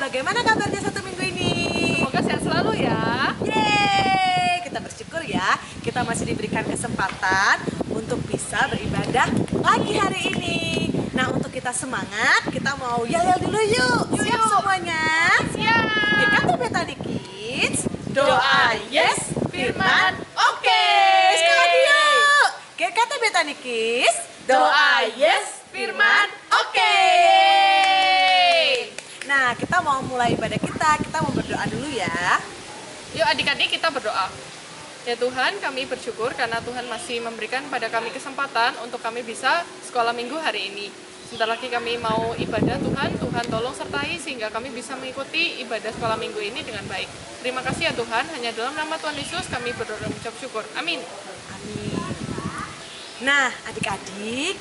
bagaimana kabarnya satu minggu ini? Semoga sehat selalu ya. Yeay, kita bersyukur ya, kita masih diberikan kesempatan untuk bisa beribadah lagi hari ini. Nah, untuk kita semangat, kita mau yel-yel dulu yuk. Siap semuanya? Siap. GKT Betani Kids, Doa yes, firman oke. Sekali lagi yuk. GKT Betani Kids, Doa yes, firman oke. Nah, kita mau mulai ibadah kita mau berdoa dulu ya. Yuk adik-adik kita berdoa. Ya Tuhan, kami bersyukur karena Tuhan masih memberikan pada kami kesempatan untuk kami bisa sekolah minggu hari ini. Sebentar lagi kami mau ibadah Tuhan, Tuhan tolong sertai sehingga kami bisa mengikuti ibadah sekolah minggu ini dengan baik. Terima kasih ya Tuhan, hanya dalam nama Tuhan Yesus kami berdoa dan mengucap syukur. Amin. Amin. Nah, adik-adik,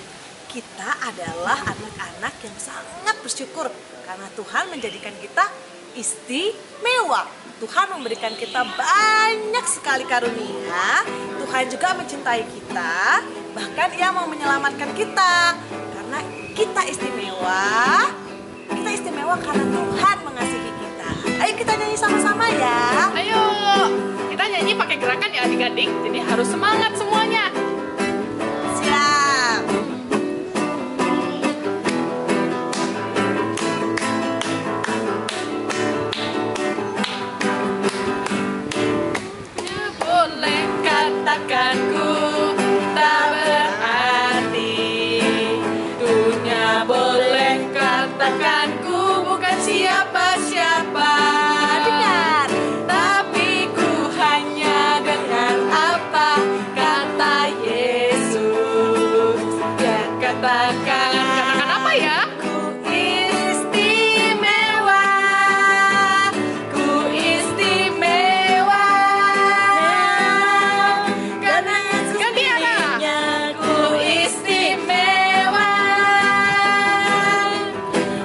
kita adalah anak-anak yang sangat bersyukur karena Tuhan menjadikan kita istimewa. Tuhan memberikan kita banyak sekali karunia. Tuhan juga mencintai kita, bahkan Ia mau menyelamatkan kita. Karena kita istimewa. Kita istimewa karena Tuhan mengasihi kita. Ayo kita nyanyi sama-sama ya. Ayo, kita nyanyi pakai gerakan ya adik-adik. Jadi harus semangat semuanya. Siap. Boleh katakan ku tak berarti. Dunia boleh katakan ku bukan siapa-siapa. Dengar. Tapi ku hanya dengan apa kata Yesus. Dia katakan apa ya? Ku istimewa. Ku istimewa. Karena Yesus Ganti ya, Kak. miliknya. Ku istimewa.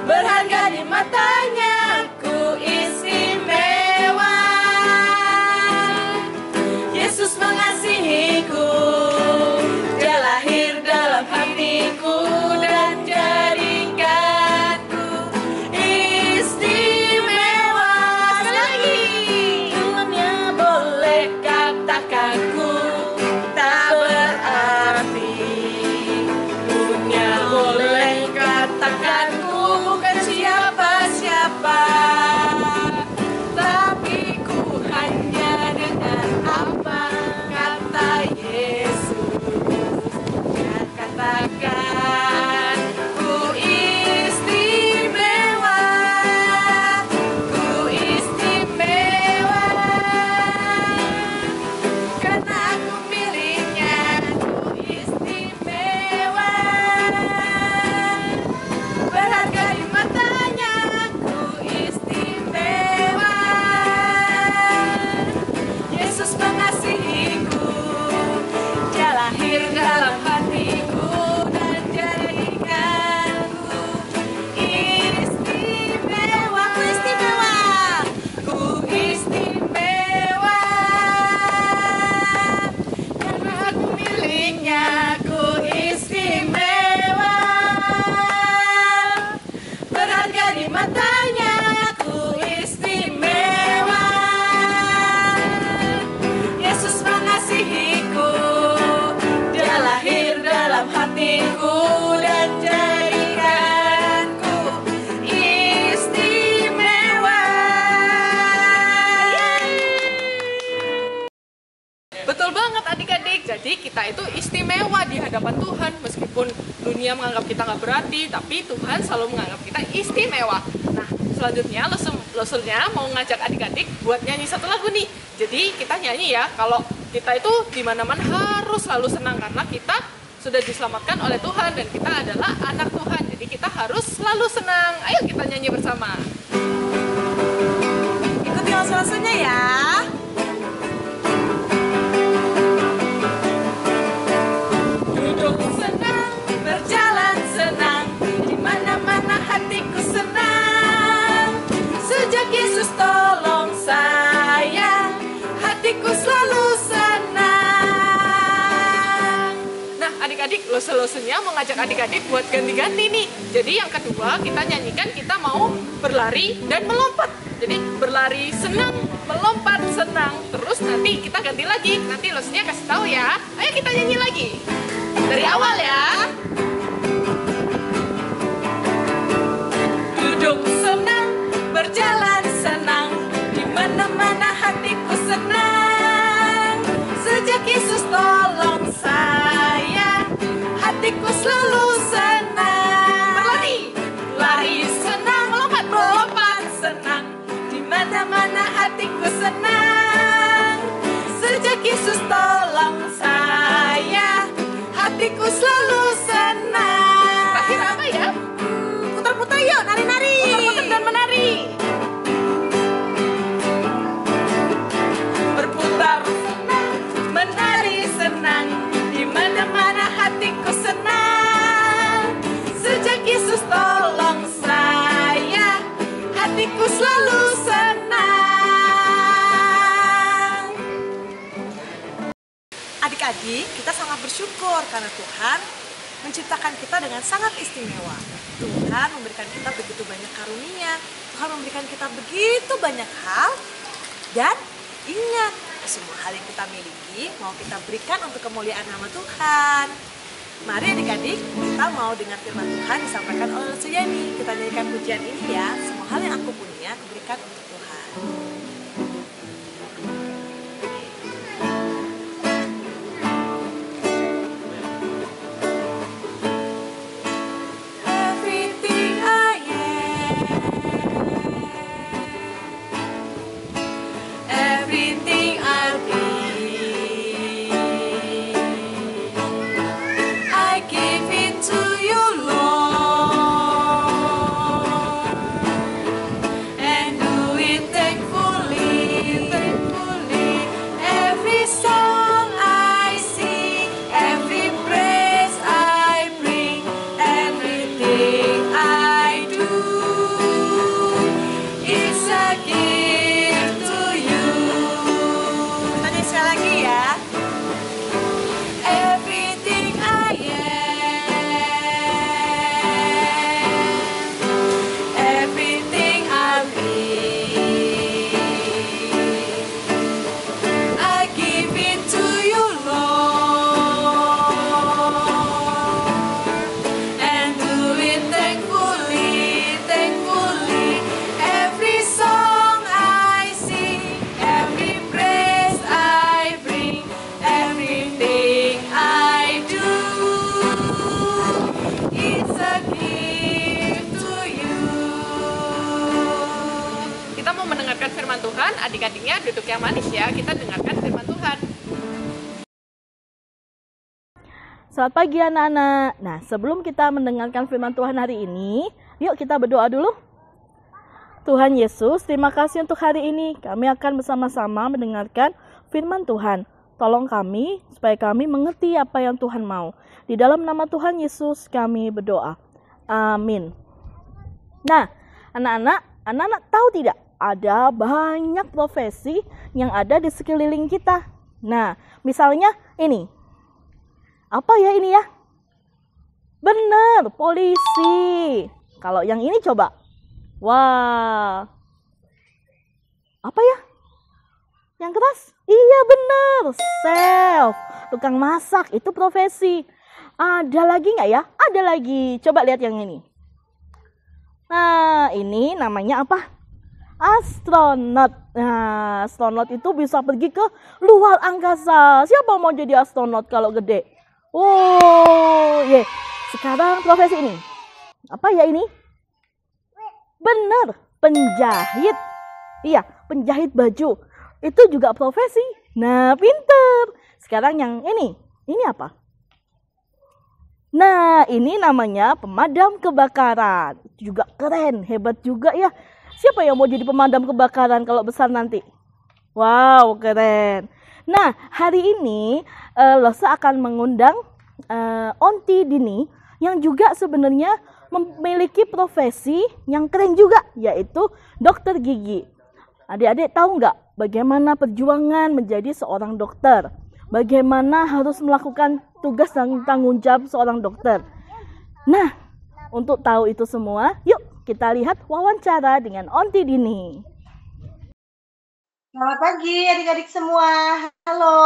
Berharga di matanya. Ku istimewa. Yesus mengasihiku. Dia lahir dalam hatiku dan jadikanku istimewa. Sekali lagi. Dunia boleh katakan ku tak berarti. Dunia boleh katakan ku bukan siapa-siapa. Tapi ku hanya dengan apa kata Yesus. Dia katakan ku istimewa. Ku istimewa. Karena aku miliknya. Ku istimewa. Berharga di matanya. Ku istimewa. Yesus mengasihiku. Dia lahir dalam hatiku dan jadikanku istimewa. Ku istimewa. Ku istimewa. Karena aku miliknya. Ku istimewa. Berharga di matanya. Ku istimewa. Yesus mengasihiku. Dia lahir dalam hatiku dan jadikanku istimewa. Betul banget adik-adik. Jadi kita itu istimewa di hadapan Tuhan. Meskipun dunia menganggap kita nggak berarti, tapi Tuhan selalu menganggap kita istimewa. Nah, selanjutnya Lesulnya mau ngajak adik-adik buat nyanyi satu lagu nih. Jadi kita nyanyi ya. Kalau kita itu di mana-mana harus selalu senang karena kita sudah diselamatkan oleh Tuhan dan kita adalah anak Tuhan. Jadi kita harus selalu senang. Ayo kita nyanyi bersama. Ikuti langsung-langsungnya ya. Duduk senang, berjalan senang, di mana-mana hatiku senang. Sejak Yesus tolong saya, hatiku selalu senang. Nah adik-adik Lose-losenya mau ngajak adik-adik buat ganti-ganti nih. Jadi yang kedua kita nyanyikan kita mau berlari dan melompat. Jadi berlari senang, melompat senang. Terus nanti kita ganti lagi. Nanti losenya kasih tahu ya. Ayo kita nyanyi lagi. Dari awal ya. Duduk senang, berjalan senang, di mana-mana hatiku senang. Sejak Yesus tolong saya, hatiku selalu senang. Berlari, lari senang, melompat, melompat senang, di mana-mana hatiku senang. Sejak Yesus tolong saya, hatiku selalu senang. Terakhir apa ya? Putar-putar yuk, nari-nari. Putar-putar dan menari. Berputar senang, menari senang, di mana-mana hatiku senang. Sejak Yesus tolong saya, hatiku selalu senang. Adik-adik, kita sangat bersyukur karena Tuhan menciptakan kita dengan sangat istimewa. Tuhan memberikan kita begitu banyak karunia, Tuhan memberikan kita begitu banyak hal, dan ingat, semua hal yang kita miliki mau kita berikan untuk kemuliaan nama Tuhan. Mari adik-adik, kita mau dengar firman Tuhan disampaikan oleh Suyani. Kita nyanyikan pujian ini ya, semua hal yang aku punya aku berikan untuk Tuhan. Tuhan, adik-adiknya duduk yang manis ya, kita dengarkan firman Tuhan. Selamat pagi anak-anak. Nah, sebelum kita mendengarkan firman Tuhan hari ini, yuk kita berdoa dulu. Tuhan Yesus, terima kasih untuk hari ini. Kami akan bersama-sama mendengarkan firman Tuhan. Tolong kami supaya kami mengerti apa yang Tuhan mau. Di dalam nama Tuhan Yesus kami berdoa. Amin. Nah, anak-anak tahu tidak? Ada banyak profesi yang ada di sekeliling kita. Nah, misalnya ini. Apa ya ini ya? Benar, polisi. Kalau yang ini coba. Wah. Apa ya? Yang keras? Iya benar, chef. Tukang masak, itu profesi. Ada lagi nggak ya? Ada lagi. Coba lihat yang ini. Nah, ini namanya apa? Astronot. Nah, astronot itu bisa pergi ke luar angkasa. Siapa mau jadi astronot kalau gede? Oh, ye. Sekarang profesi ini. Apa ya ini? Benar, penjahit. Iya, penjahit baju. Itu juga profesi. Nah, pinter. Sekarang yang ini. Ini apa? Nah, ini namanya pemadam kebakaran. Juga keren, hebat juga ya. Siapa yang mau jadi pemadam kebakaran kalau besar nanti? Wow, keren. Nah, hari ini Losa akan mengundang Onti Dini yang juga sebenarnya memiliki profesi yang keren juga, yaitu dokter gigi. Adik-adik tahu nggak bagaimana perjuangan menjadi seorang dokter? Bagaimana harus melakukan tugas dan tanggung jawab seorang dokter. Nah, untuk tahu itu semua, yuk kita lihat wawancara dengan Onti Dini. Selamat pagi adik-adik semua. Halo.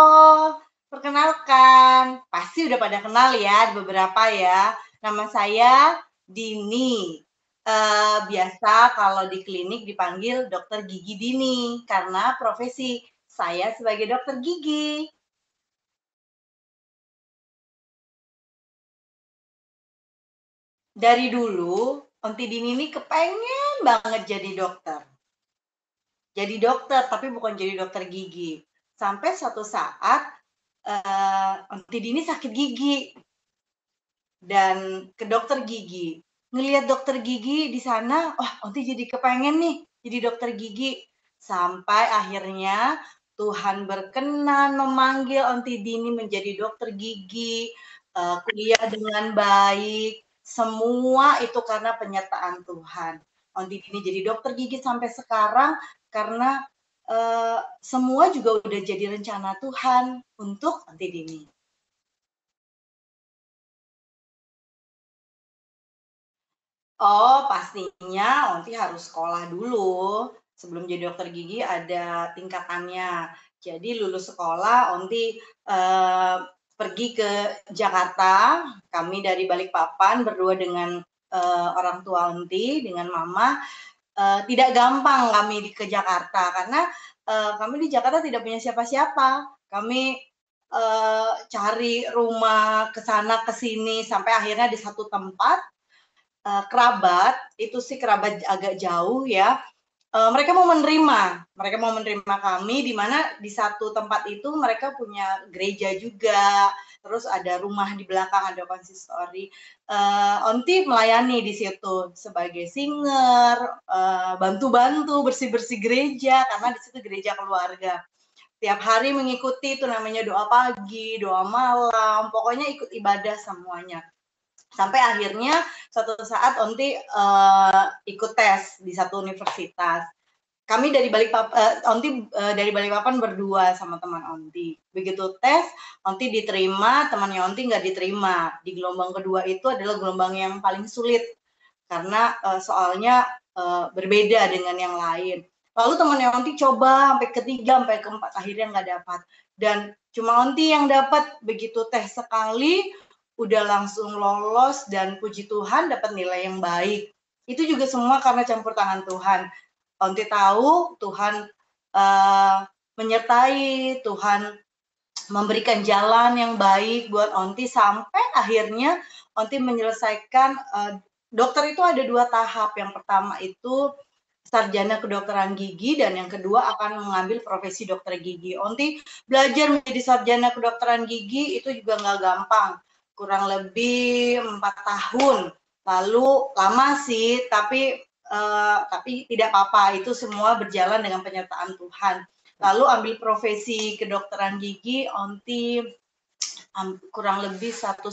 Perkenalkan, pasti udah pada kenal ya, beberapa ya. Nama saya Dini. Biasa kalau di klinik dipanggil dokter gigi Dini karena profesi saya sebagai dokter gigi. Dari dulu, Onti Dini ini kepengen banget jadi dokter. Jadi dokter, tapi bukan jadi dokter gigi. Sampai suatu saat, Onti Dini sakit gigi. Dan ke dokter gigi. Ngelihat dokter gigi di sana, Onti jadi kepengen nih jadi dokter gigi. Sampai akhirnya Tuhan berkenan memanggil Onti Dini menjadi dokter gigi, kuliah dengan baik. Semua itu karena penyertaan Tuhan. Onti Dini jadi dokter gigi sampai sekarang karena semua juga udah jadi rencana Tuhan untuk Onti Dini. Oh, pastinya Onti harus sekolah dulu. Sebelum jadi dokter gigi ada tingkatannya. Jadi lulus sekolah, Onti pergi ke Jakarta. Kami dari Balikpapan berdua dengan orang tua Onti, dengan mama. Tidak gampang kami ke Jakarta karena kami di Jakarta tidak punya siapa-siapa. Kami cari rumah ke sana ke sini sampai akhirnya di satu tempat. Kerabat, itu sih kerabat agak jauh ya, mereka mau menerima kami, di mana di satu tempat itu mereka punya gereja juga, terus ada rumah di belakang, ada konsistori. Onti melayani di situ sebagai singer, bantu-bantu bersih-bersih gereja, karena di situ gereja keluarga. Tiap hari mengikuti itu namanya doa pagi, doa malam, pokoknya ikut ibadah semuanya. Sampai akhirnya suatu saat Onti ikut tes di satu universitas. Kami dari Onti dari Balikpapan berdua sama teman Onti. Begitu tes, Onti diterima, temannya Onti nggak diterima. Di gelombang kedua itu adalah gelombang yang paling sulit karena soalnya berbeda dengan yang lain. Lalu temannya Onti coba sampai ketiga, sampai keempat, akhirnya nggak dapat. Dan cuma Onti yang dapat. Begitu tes sekali, udah langsung lolos dan puji Tuhan dapat nilai yang baik. Itu juga semua karena campur tangan Tuhan. Onti tahu Tuhan menyertai, Tuhan memberikan jalan yang baik buat Onti sampai akhirnya Onti menyelesaikan dokter itu ada 2 tahap. Yang pertama itu sarjana kedokteran gigi dan yang kedua akan mengambil profesi dokter gigi. Onti belajar menjadi sarjana kedokteran gigi itu juga nggak gampang. Kurang lebih 4 tahun. Lalu lama sih, tapi tidak apa-apa. Itu semua berjalan dengan penyertaan Tuhan. Lalu ambil profesi kedokteran gigi, Onti kurang lebih 1,5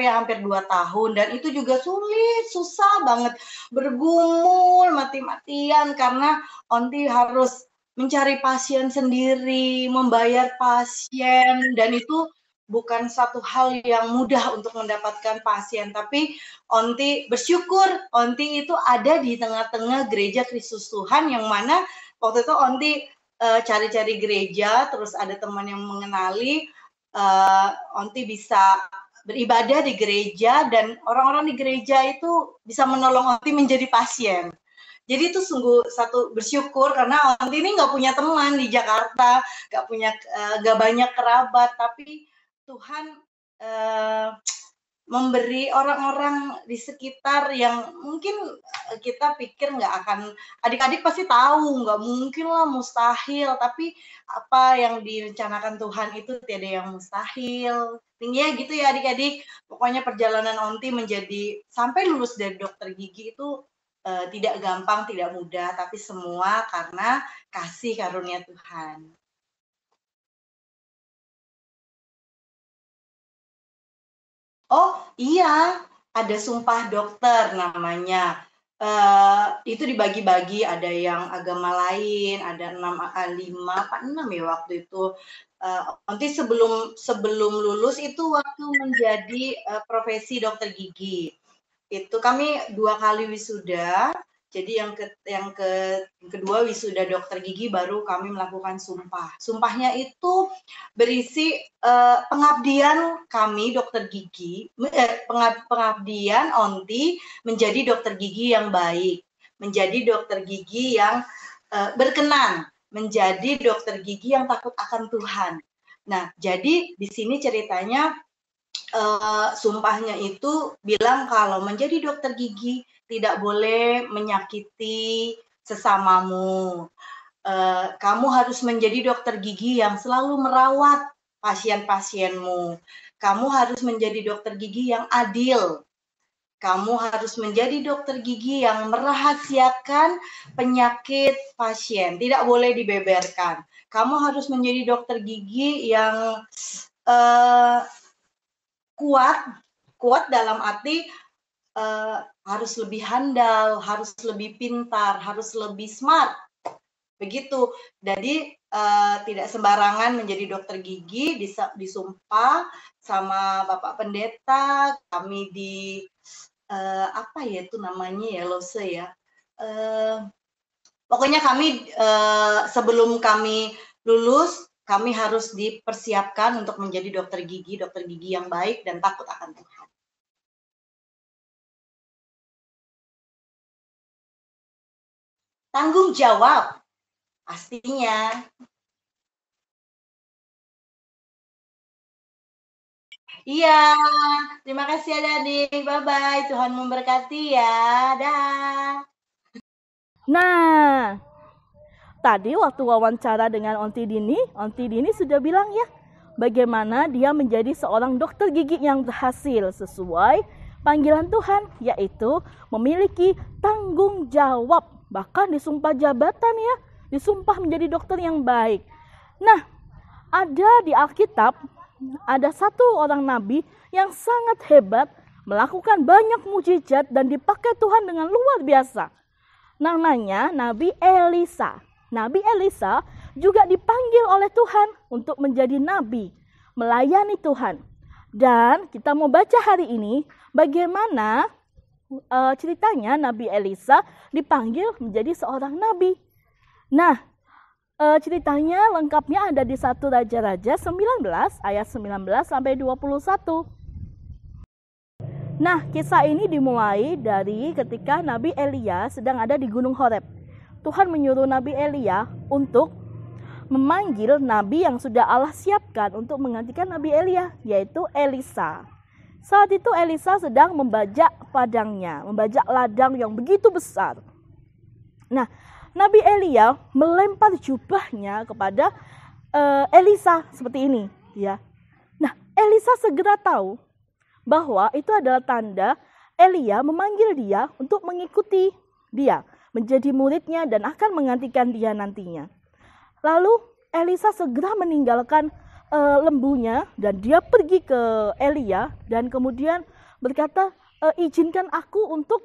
hampir 2 tahun. Dan itu juga sulit, susah banget. Bergumul mati-matian karena Onti harus mencari pasien sendiri, membayar pasien, dan itu bukan satu hal yang mudah untuk mendapatkan pasien, tapi Onti bersyukur Onti itu ada di tengah-tengah gereja Kristus Tuhan, yang mana waktu itu Onti cari-cari gereja, terus ada teman yang mengenali, Onti bisa beribadah di gereja dan orang-orang di gereja itu bisa menolong Onti menjadi pasien. Jadi itu sungguh satu bersyukur karena Onti ini nggak punya teman di Jakarta, nggak banyak kerabat, tapi Tuhan memberi orang-orang di sekitar yang mungkin kita pikir nggak akan, adik-adik pasti tahu, nggak mungkin lah, mustahil, tapi apa yang direncanakan Tuhan itu tiada yang mustahil. Tingginya gitu ya adik-adik, pokoknya perjalanan Onti menjadi sampai lulus dari dokter gigi itu tidak gampang, tidak mudah, tapi semua karena kasih karunia Tuhan. Oh iya, ada sumpah dokter namanya. Itu dibagi-bagi, ada yang agama lain, ada 5 apa 6 ya waktu itu. Nanti sebelum lulus itu waktu menjadi profesi dokter gigi. Itu kami 2 kali wisuda. Jadi yang kedua wisuda dokter gigi baru kami melakukan sumpah. Sumpahnya itu berisi pengabdian kami dokter gigi, pengabdian Onti menjadi dokter gigi yang baik, menjadi dokter gigi yang berkenan, menjadi dokter gigi yang takut akan Tuhan. Nah, jadi di sini ceritanya sumpahnya itu bilang kalau menjadi dokter gigi tidak boleh menyakiti sesamamu. Kamu harus menjadi dokter gigi yang selalu merawat pasien-pasienmu. Kamu harus menjadi dokter gigi yang adil. Kamu harus menjadi dokter gigi yang merahasiakan penyakit pasien, tidak boleh dibeberkan. Kamu harus menjadi dokter gigi yang kuat dalam arti harus lebih handal, harus lebih pintar, harus lebih smart. Begitu. Jadi tidak sembarangan menjadi dokter gigi, disumpah sama Bapak Pendeta, kami di apa ya itu namanya ya, lose ya. Pokoknya kami sebelum kami lulus, kami harus dipersiapkan untuk menjadi dokter gigi yang baik dan takut akan Tuhan. Tanggung jawab, pastinya. Iya, terima kasih adik-adik. Bye-bye, Tuhan memberkati ya. Dah. Nah, tadi waktu wawancara dengan Onti Dini sudah bilang ya, bagaimana dia menjadi seorang dokter gigi yang berhasil sesuai panggilan Tuhan, yaitu memiliki tanggung jawab. Bahkan disumpah jabatan ya, disumpah menjadi dokter yang baik. Nah, ada di Alkitab, ada satu orang nabi yang sangat hebat, melakukan banyak mujizat dan dipakai Tuhan dengan luar biasa. Namanya Nabi Elisa. Nabi Elisa juga dipanggil oleh Tuhan untuk menjadi nabi, melayani Tuhan. Dan kita mau baca hari ini bagaimana ceritanya Nabi Elisa dipanggil menjadi seorang nabi. Nah, ceritanya lengkapnya ada di 1 Raja-Raja 19 ayat 19 sampai 21. Nah, kisah ini dimulai dari ketika Nabi Elia sedang ada di Gunung Horeb. Tuhan menyuruh Nabi Elia untuk memanggil nabi yang sudah Allah siapkan untuk menggantikan Nabi Elia, yaitu Elisa. Saat itu Elisa sedang membajak padangnya, membajak ladang yang begitu besar. Nah, Nabi Elia melempar jubahnya kepada Elisa seperti ini, ya. Nah, Elisa segera tahu bahwa itu adalah tanda Elia memanggil dia untuk mengikuti dia, menjadi muridnya dan akan menggantikan dia nantinya. Lalu Elisa segera meninggalkan lembunya dan dia pergi ke Elia dan kemudian berkata, izinkan aku untuk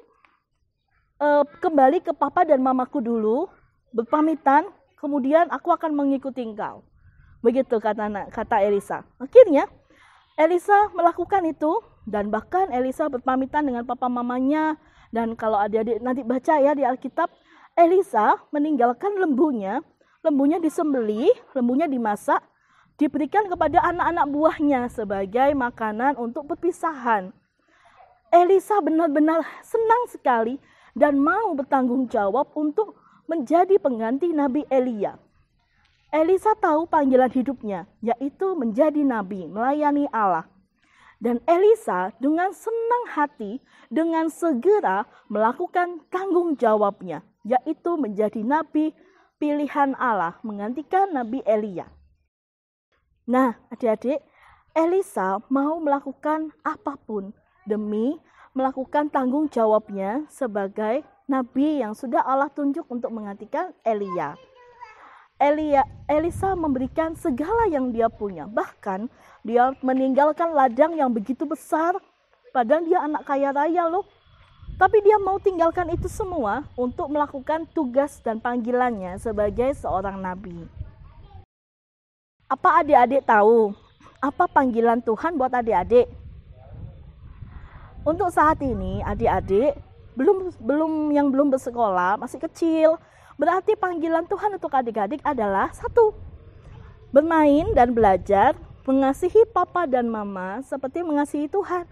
kembali ke papa dan mamaku dulu, berpamitan, kemudian aku akan mengikuti engkau. Begitu kata Elisa. Akhirnya Elisa melakukan itu dan bahkan Elisa berpamitan dengan papa mamanya. Dan kalau adik-adik nanti baca ya di Alkitab, Elisa meninggalkan lembunya disembelih, lembunya dimasak, diberikan kepada anak-anak buahnya sebagai makanan untuk perpisahan. Elisa benar-benar senang sekali dan mau bertanggung jawab untuk menjadi pengganti Nabi Elia. Elisa tahu panggilan hidupnya, yaitu menjadi nabi, melayani Allah. Dan Elisa dengan senang hati, dengan segera melakukan tanggung jawabnya, yaitu menjadi nabi pilihan Allah, menggantikan Nabi Elia. Nah, adik-adik, Elisa mau melakukan apapun demi melakukan tanggung jawabnya sebagai nabi yang sudah Allah tunjuk untuk menggantikan Elia. Elisa memberikan segala yang dia punya. Bahkan dia meninggalkan ladang yang begitu besar, padahal dia anak kaya raya loh. Tapi dia mau tinggalkan itu semua untuk melakukan tugas dan panggilannya sebagai seorang nabi. Apa adik-adik tahu apa panggilan Tuhan buat adik-adik? Untuk saat ini adik-adik belum bersekolah, masih kecil. Berarti panggilan Tuhan untuk adik-adik adalah satu, bermain dan belajar, mengasihi papa dan mama seperti mengasihi Tuhan.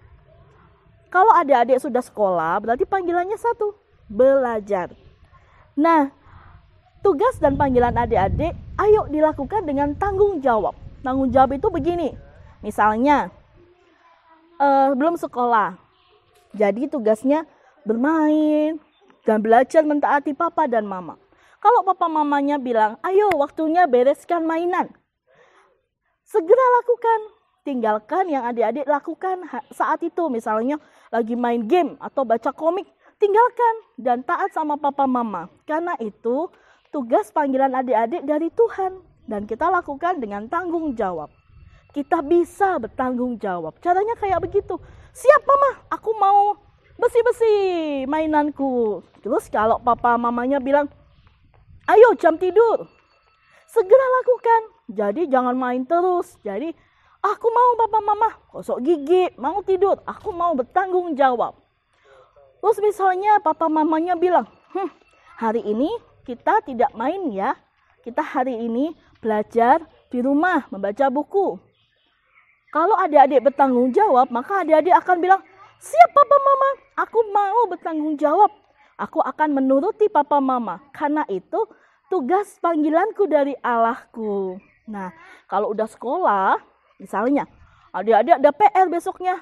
Kalau adik-adik sudah sekolah, berarti panggilannya satu, belajar. Nah, tugas dan panggilan adik-adik, ayo dilakukan dengan tanggung jawab. Tanggung jawab itu begini, misalnya belum sekolah, jadi tugasnya bermain dan belajar mentaati papa dan mama. Kalau papa mamanya bilang, ayo waktunya bereskan mainan, segera lakukan. Tinggalkan yang adik-adik lakukan saat itu. Misalnya lagi main game atau baca komik, tinggalkan dan taat sama papa mama. Karena itu tugas panggilan adik-adik dari Tuhan. Dan kita lakukan dengan tanggung jawab. Kita bisa bertanggung jawab. Caranya kayak begitu. Siap mama, aku mau bersih-bersih mainanku. Terus kalau papa mamanya bilang, ayo jam tidur, segera lakukan. Jadi jangan main terus. Jadi aku mau papa mama gosok gigi, mau tidur, aku mau bertanggung jawab. Terus misalnya papa mamanya bilang, hari ini kita tidak main ya. Kita hari ini belajar di rumah, membaca buku. Kalau adik-adik bertanggung jawab, maka adik-adik akan bilang, siap papa mama, aku mau bertanggung jawab. Aku akan menuruti papa mama. Karena itu tugas panggilanku dari Allahku. Nah, kalau udah sekolah, misalnya adik-adik ada PR besoknya.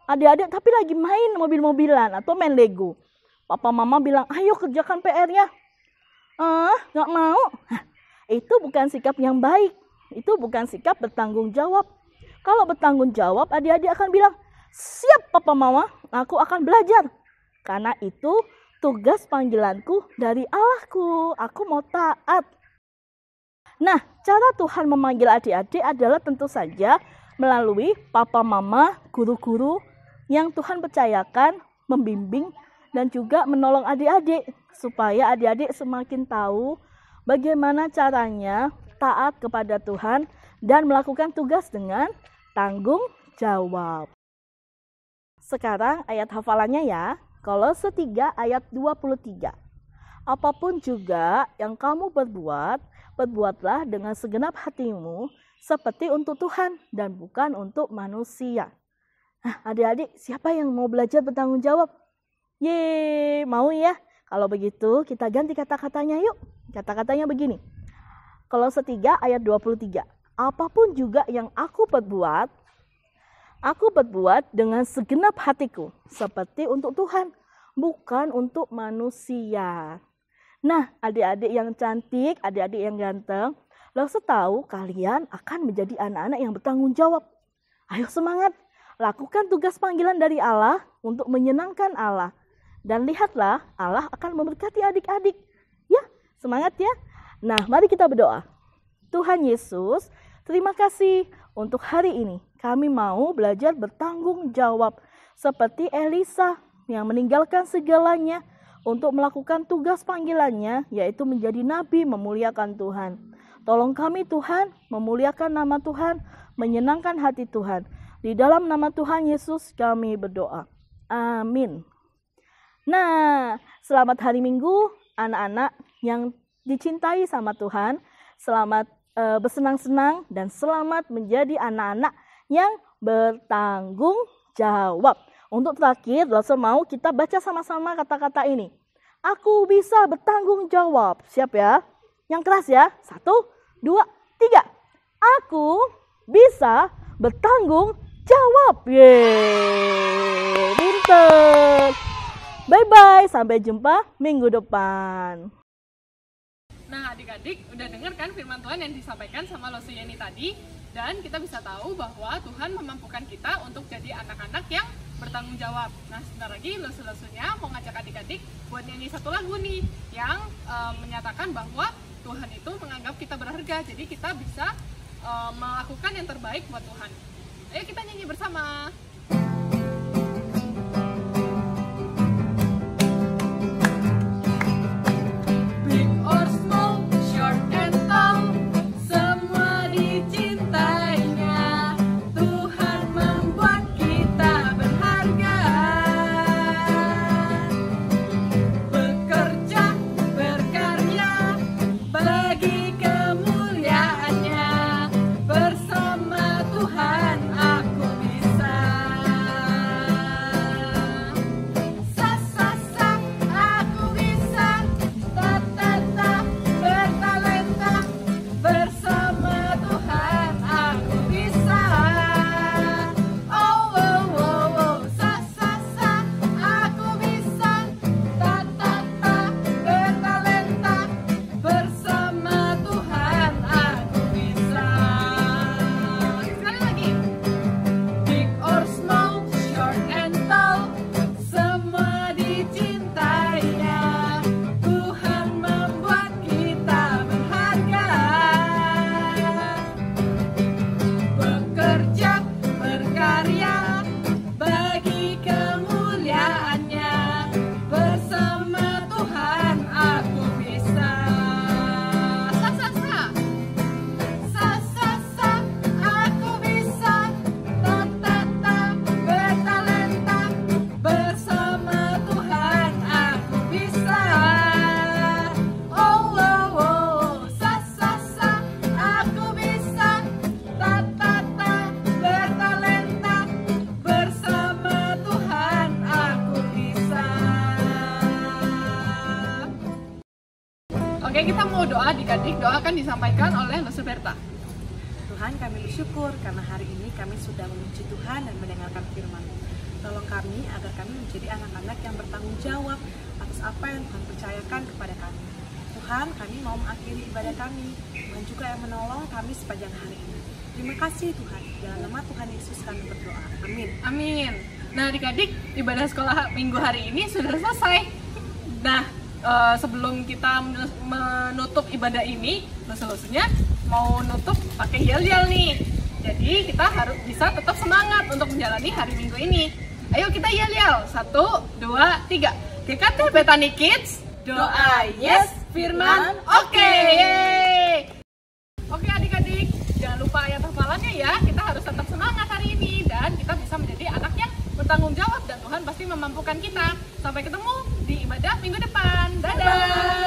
Adik-adik tapi lagi main mobil-mobilan atau main Lego. Papa mama bilang, ayo kerjakan PR-nya. Nggak mau. Itu bukan sikap yang baik. Itu bukan sikap bertanggung jawab. Kalau bertanggung jawab, adik-adik akan bilang, siap papa mama, aku akan belajar. Karena itu tugas panggilanku dari Allahku. Aku mau taat. Nah, cara Tuhan memanggil adik-adik adalah tentu saja melalui papa mama, guru-guru yang Tuhan percayakan, membimbing, dan juga menolong adik-adik. Supaya adik-adik semakin tahu bagaimana caranya taat kepada Tuhan dan melakukan tugas dengan tanggung jawab. Sekarang ayat hafalannya ya. Kolose 3 ayat 23. Apapun juga yang kamu berbuat, berbuatlah dengan segenap hatimu seperti untuk Tuhan dan bukan untuk manusia. Nah, adik-adik, siapa yang mau belajar bertanggung jawab? Yeay, mau ya? Kalau begitu, kita ganti kata-katanya yuk. Kata-katanya begini. Kolose 3 ayat 23. Apapun juga yang aku berbuat dengan segenap hatiku seperti untuk Tuhan, bukan untuk manusia. Nah, adik-adik yang cantik, adik-adik yang ganteng, langsung tahu kalian akan menjadi anak-anak yang bertanggung jawab. Ayo semangat, lakukan tugas panggilan dari Allah untuk menyenangkan Allah. Dan lihatlah, Allah akan memberkati adik-adik. Ya, semangat ya. Nah, mari kita berdoa. Tuhan Yesus, terima kasih untuk hari ini. Kami mau belajar bertanggung jawab seperti Elisa yang meninggalkan segalanya untuk melakukan tugas panggilannya, yaitu menjadi nabi memuliakan Tuhan. Tolong kami Tuhan, memuliakan nama Tuhan, menyenangkan hati Tuhan. Di dalam nama Tuhan Yesus kami berdoa. Amin. Nah, selamat hari Minggu anak-anak yang dicintai sama Tuhan. Selamat bersenang-senang dan selamat menjadi anak-anak yang bertanggung jawab. Untuk terakhir, langsung mau kita baca sama-sama kata-kata ini. Aku bisa bertanggung jawab. Siap ya? Yang keras ya. 1, 2, 3. Aku bisa bertanggung jawab. Yeay, pinter. Bye-bye, sampai jumpa minggu depan. Nah, adik-adik udah denger kan firman Tuhan yang disampaikan sama Losuyeni tadi, dan kita bisa tahu bahwa Tuhan memampukan kita untuk jadi anak-anak yang bertanggung jawab. Nah, sebentar lagi Losu-Losunya mau ngajak adik-adik buat nyanyi satu lagu nih yang menyatakan bahwa Tuhan itu menganggap kita berharga, jadi kita bisa melakukan yang terbaik buat Tuhan. Ayo kita nyanyi bersama. Big or small, short and tall, semua di Oke, kita mau doa adik-adik. Doa akan disampaikan oleh Lesu Berta. Tuhan, kami bersyukur karena hari ini kami sudah memuji Tuhan dan mendengarkan firman. Tolong kami agar kami menjadi anak-anak yang bertanggung jawab atas apa yang Tuhan percayakan kepada kami. Tuhan, kami mau mengakhiri ibadah kami. Tuhan juga yang menolong kami sepanjang hari ini. Terima kasih Tuhan. Dalam nama Tuhan Yesus kami berdoa. Amin. Amin. Nah adik-adik, ibadah sekolah minggu hari ini sudah selesai. Nah, sebelum kita menutup ibadah ini, lesu-lesunya mau nutup pakai yel-yel nih. Jadi kita harus bisa tetap semangat untuk menjalani hari Minggu ini. Ayo kita yel-yel. 1, 2, 3. GKT Bethany Kids, doa yes, firman oke. Oke adik-adik, jangan lupa ayat hafalannya ya. Kita harus tetap semangat hari ini dan kita bisa menjadi anak yang bertanggung jawab dan Tuhan pasti memampukan kita. Sampai ketemu di ibadah minggu depan. Dadah.